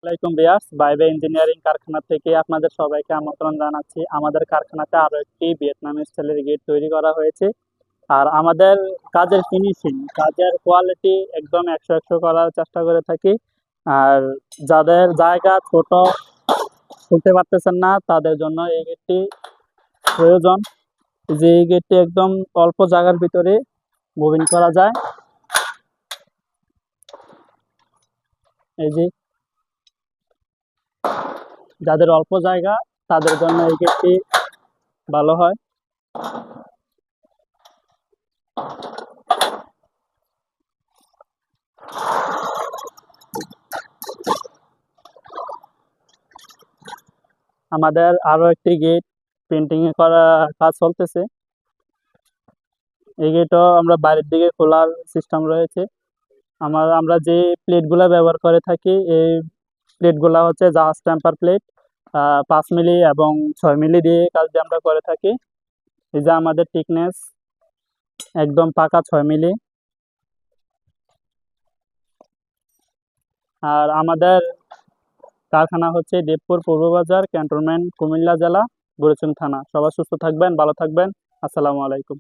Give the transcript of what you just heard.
আসসালামাইকুম বিয়াস বাইবে ইঞ্জিনিয়ারিং কারখানা থেকে আপনাদের সবাইকে আমন্ত্রণ জানাচ্ছি। আমাদের কারখানাতে আরো একটি ভিয়েতনামি স্টাইলের গেট তৈরি করা হয়েছে। আর আমাদের কাজের ফিনিশিং, কাজের কোয়ালিটি একদম 100 করার চেষ্টা করে থাকি। আর যাদের জায়গা ছোট, খুলতে পারতেছেন না, তাদের জন্য এই গেটটি প্রয়োজন। যে এই গেটটি একদম অল্প জায়গার ভিতরে মুভিং করা যায়। এই যে যাদের অল্প জায়গা, তাদের জন্য এই গেটটি ভালো হয়। আমাদের আরো একটি গেট পেন্টিং এ করা কাজ চলতেছে। এই গেটও আমরা বাইরের দিকে খোলার সিস্টেম রয়েছে। আমরা যে প্লেটগুলা ব্যবহার করে থাকি, এই প্লেটগুলা হচ্ছে জাহাজ টেম্পার প্লেট, 5 মিলি এবং 6 মিলি দিয়ে কাজটি আমরা করে থাকি। এই যে আমাদের থিকনেস একদম পাকা 6 মিলি। আর আমাদের কারখানা হচ্ছে দেবপুর পূর্ব বাজার, ক্যান্টনমেন্ট, কুমিল্লা জেলা, বুড়িচং থানা। সবাই সুস্থ থাকবেন, ভালো থাকবেন। আসসালামু আলাইকুম।